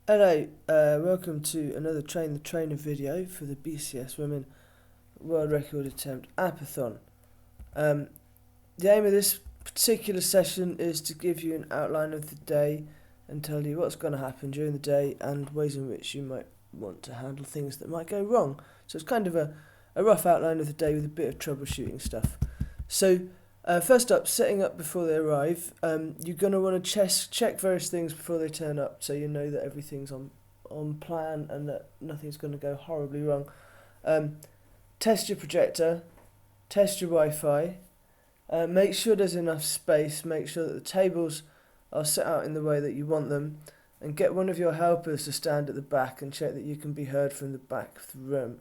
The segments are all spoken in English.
Hello, welcome to another Train the Trainer video for the BCSWomen World Record Attempt App-a-thon. The aim of this particular session is to give you an outline of the day and tell you what's going to happen during the day and ways in which you might want to handle things that might go wrong. So it's kind of a rough outline of the day with a bit of troubleshooting stuff. So first up, setting up before they arrive. You're going to want to check various things before they turn up, so you know that everything's on plan and that nothing's going to go horribly wrong. Test your projector, test your Wi-Fi, make sure there's enough space, make sure that the tables are set out in the way that you want them, and get one of your helpers to stand at the back and check that you can be heard from the back of the room.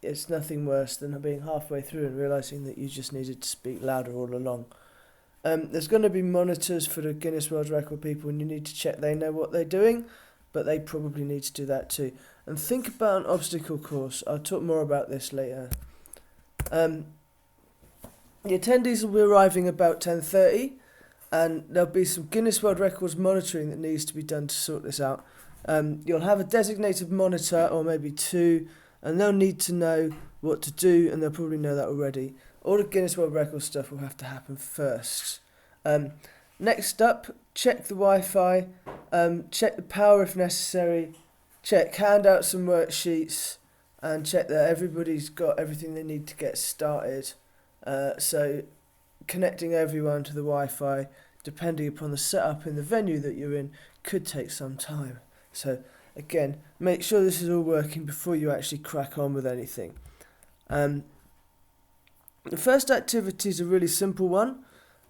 It's nothing worse than being halfway through and realising that you just needed to speak louder all along. There's going to be monitors for the Guinness World Record people, and you need to check they know what they're doing, but they probably need to do that too. And think about an obstacle course. I'll talk more about this later. The attendees will be arriving about 10:30, and there'll be some Guinness World Records monitoring that needs to be done to sort this out. You'll have a designated monitor, or maybe two, and they'll need to know what to do, and they'll probably know that already. All the Guinness World Record stuff will have to happen first. Next up, check the Wi-Fi, check the power if necessary, hand out some worksheets, and check that everybody's got everything they need to get started. So connecting everyone to the Wi-Fi, depending upon the setup in the venue that you're in, could take some time. So again, make sure this is all working before you actually crack on with anything. The first activity is a really simple one,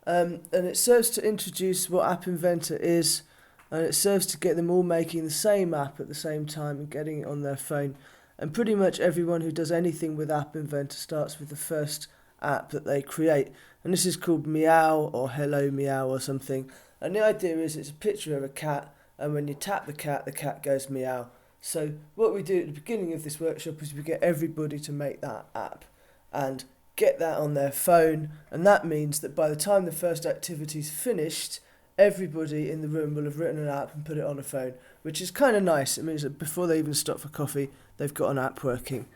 and it serves to introduce what App Inventor is, and it serves to get them all making the same app at the same time and getting it on their phone. And pretty much everyone who does anything with App Inventor starts with the first app that they create, and this is called Meow or Hello Meow or something. And the idea is it's a picture of a cat, and when you tap the cat goes meow. So what we do at the beginning of this workshop is we get everybody to make that app and get that on their phone, and that means that by the time the first activity's finished, everybody in the room will have written an app and put it on a phone, which is kind of nice. It means that before they even stop for coffee, they've got an app working.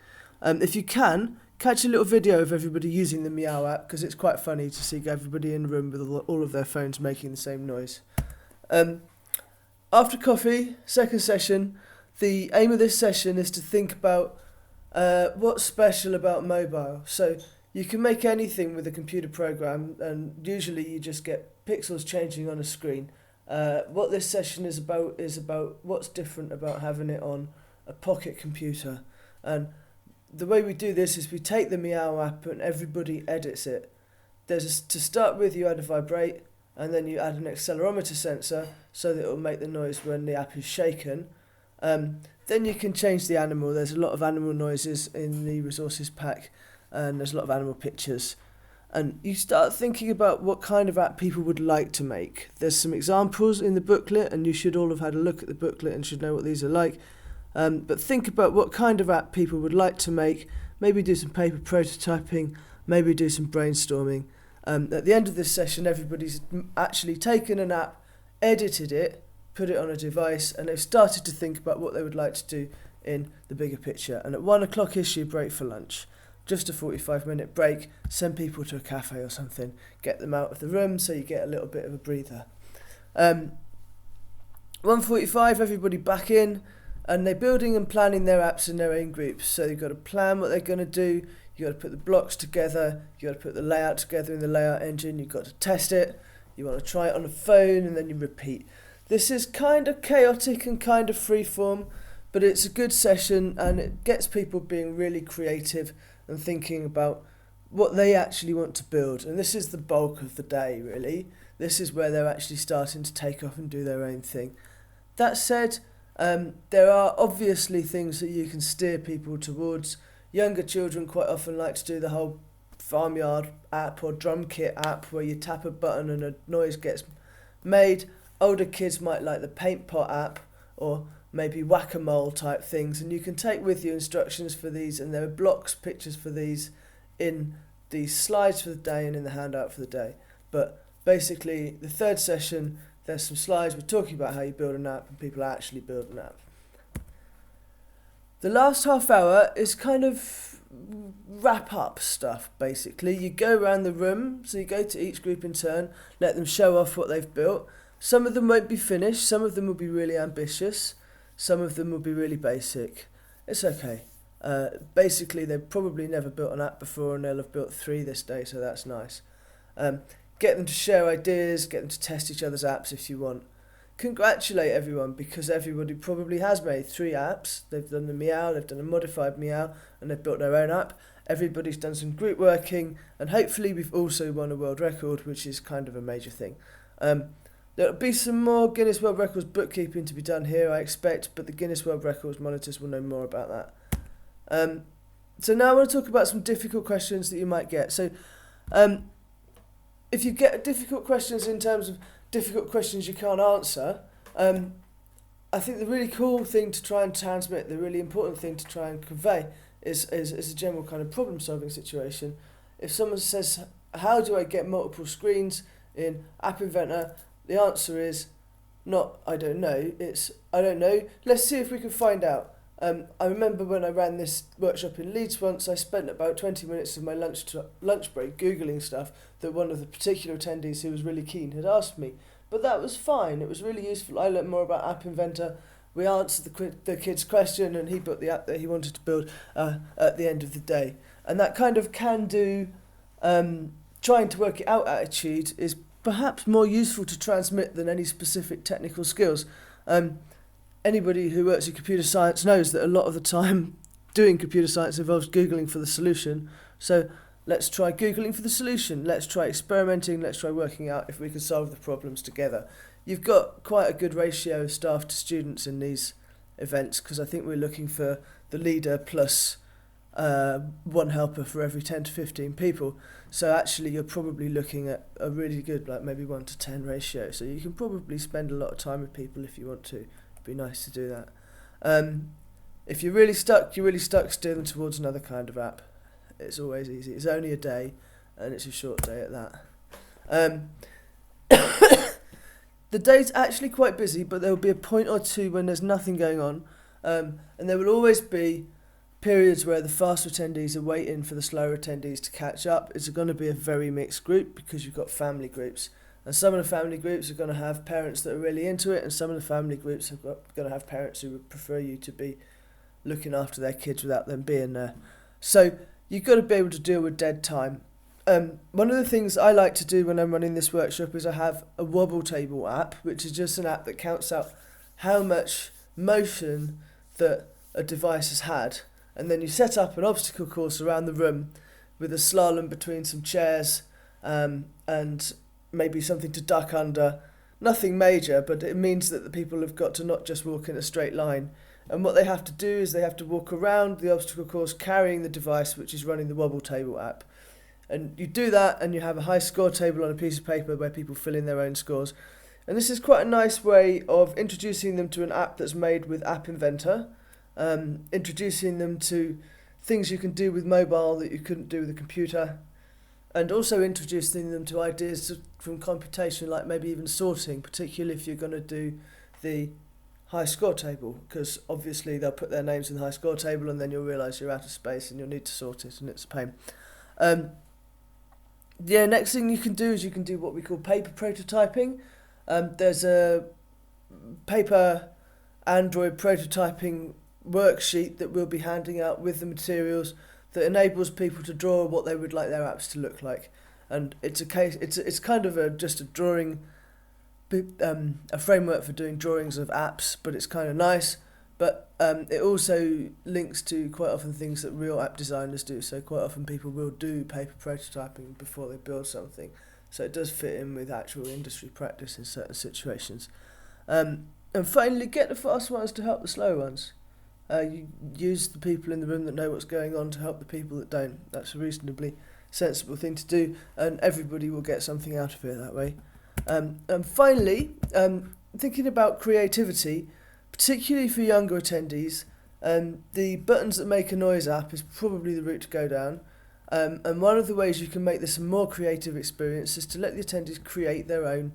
If you can, catch a little video of everybody using the Meow app, because it's quite funny to see everybody in the room with all of their phones making the same noise. After coffee, second session, the aim of this session is to think about what's special about mobile. So you can make anything with a computer program, and usually you just get pixels changing on a screen. What this session is about what's different about having it on a pocket computer. And the way we do this is we take the Meow app and everybody edits it. To start with, you add a vibrate, and then you add an accelerometer sensor so that it will make the noise when the app is shaken. Then you can change the animal. There's a lot of animal noises in the resources pack, and there's a lot of animal pictures. And you start thinking about what kind of app people would like to make. There's some examples in the booklet, and you should all have had a look at the booklet and should know what these are like. But think about what kind of app people would like to make. Maybe do some paper prototyping, maybe do some brainstorming. At the end of this session, everybody's actually taken an app, edited it, put it on a device, and they've started to think about what they would like to do in the bigger picture. And at 1 o'clock-ish, you break for lunch. Just a 45-minute break, send people to a cafe or something, get them out of the room so you get a little bit of a breather. 1:45, everybody back in, and they're building and planning their apps in their own groups. So you've got to plan what they're going to do, you've got to put the blocks together, you've got to put the layout together in the layout engine, you've got to test it, you want to try it on a phone, and then you repeat. This is kind of chaotic and kind of freeform, but it's a good session, and it gets people being really creative and thinking about what they actually want to build. And this is the bulk of the day, really. This is where they're actually starting to take off and do their own thing. That said, there are obviously things that you can steer people towards. Younger children quite often like to do the whole farmyard app or drum kit app where you tap a button and a noise gets made. Older kids might like the paint pot app or maybe whack-a-mole type things, and you can take with you instructions for these, and there are blocks, pictures for these in the slides for the day and in the handout for the day. But basically, the third session, there's some slides we're talking about how you build an app and people actually build an app. The last half hour is kind of wrap up stuff, basically. You go around the room, so you go to each group in turn, let them show off what they've built. Some of them won't be finished, some of them will be really ambitious, some of them will be really basic. It's okay. Basically, they've probably never built an app before and they'll have built 3 this day, so that's nice. Get them to share ideas, get them to test each other's apps if you want. Congratulate everyone, because everybody probably has made 3 apps. They've done the Meow, they've done a modified Meow, and they've built their own app. Everybody's done some group working, and hopefully we've also won a world record, which is kind of a major thing. There'll be some more Guinness World Records bookkeeping to be done here, I expect, but the Guinness World Records monitors will know more about that. So now I want to talk about some difficult questions that you might get. So if you get difficult questions in terms of difficult questions you can't answer, I think the really cool thing to try and transmit, the really important thing to try and convey is a general kind of problem solving situation. If someone says, how do I get multiple screens in App Inventor? The answer is not, I don't know, it's, I don't know, let's see if we can find out. I remember when I ran this workshop in Leeds once, I spent about 20 minutes of my lunch break Googling stuff that one of the particular attendees who was really keen had asked me. But that was fine, it was really useful. I learned more about App Inventor. We answered the kid's question and he built the app that he wanted to build at the end of the day. And that kind of can-do, trying to work it out attitude is perhaps more useful to transmit than any specific technical skills. Anybody who works in computer science knows that a lot of the time doing computer science involves Googling for the solution. So let's try Googling for the solution. Let's try experimenting. Let's try working out if we can solve the problems together. You've got quite a good ratio of staff to students in these events, because I think we're looking for the leader plus one helper for every 10 to 15 people. So actually you're probably looking at a really good, like maybe 1 to 10 ratio. So you can probably spend a lot of time with people if you want to. It'd be nice to do that. If you're really stuck, steer them towards another kind of app. It's always easy. It's only a day and it's a short day at that. The day's actually quite busy, but there will be a point or two when there's nothing going on. And there will always be periods where the faster attendees are waiting for the slower attendees to catch up. It's going to be a very mixed group because you've got family groups. And some of the family groups are going to have parents that are really into it, and some of the family groups are going to have parents who would prefer you to be looking after their kids without them being there. So you've got to be able to deal with dead time. One of the things I like to do when I'm running this workshop is I have a wobble table app, which is just an app that counts out how much motion that a device has had. And then you set up an obstacle course around the room with a slalom between some chairs and maybe something to duck under. Nothing major, but it means that the people have got to not just walk in a straight line. And what they have to do is they have to walk around the obstacle course carrying the device which is running the wobble table app. And you do that and you have a high score table on a piece of paper where people fill in their own scores. And this is quite a nice way of introducing them to an app that's made with App Inventor, introducing them to things you can do with mobile that you couldn't do with a computer, and also introducing them to ideas from computation, like maybe even sorting, particularly if you're going to do the high score table, because obviously they'll put their names in the high score table and then you'll realise you're out of space and you'll need to sort it and it's a pain. Next thing you can do is you can do what we call paper prototyping. There's a paper Android prototyping worksheet that we'll be handing out with the materials that enables people to draw what they would like their apps to look like. And it's kind of just a drawing, a framework for doing drawings of apps, but it's kind of nice. But it also links to quite often things that real app designers do. So quite often people will do paper prototyping before they build something. So it does fit in with actual industry practice in certain situations. And finally, get the fast ones to help the slow ones. You use the people in the room that know what's going on to help the people that don't. That's a reasonably sensible thing to do, and everybody will get something out of it that way. And finally, thinking about creativity, particularly for younger attendees, the buttons that make a noise app is probably the route to go down. And one of the ways you can make this a more creative experience is to let the attendees create their own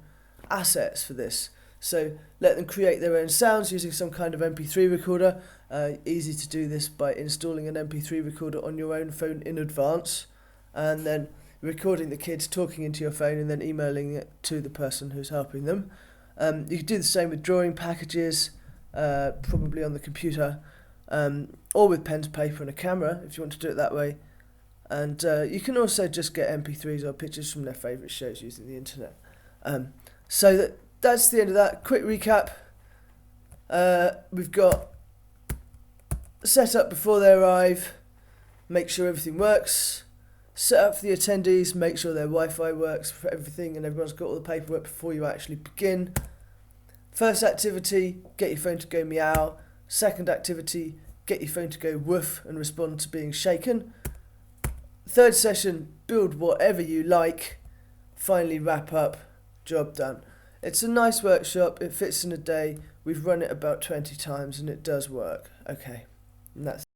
assets for this. So let them create their own sounds using some kind of MP3 recorder. Easy to do this by installing an MP3 recorder on your own phone in advance, and then recording the kids talking into your phone and then emailing it to the person who's helping them. You can do the same with drawing packages, probably on the computer, or with pen to paper and a camera if you want to do it that way. And you can also just get MP3s or pictures from their favourite shows using the internet. So that's the end of that. Quick recap. We've got set up before they arrive, make sure everything works. Set up for the attendees, make sure their Wi-Fi works for everything and everyone's got all the paperwork before you actually begin. First activity, get your phone to go meow. Second activity, get your phone to go woof and respond to being shaken. Third session, build whatever you like. Finally wrap up, job done. It's a nice workshop, it fits in a day. We've run it about 20 times and it does work. Okay, and that's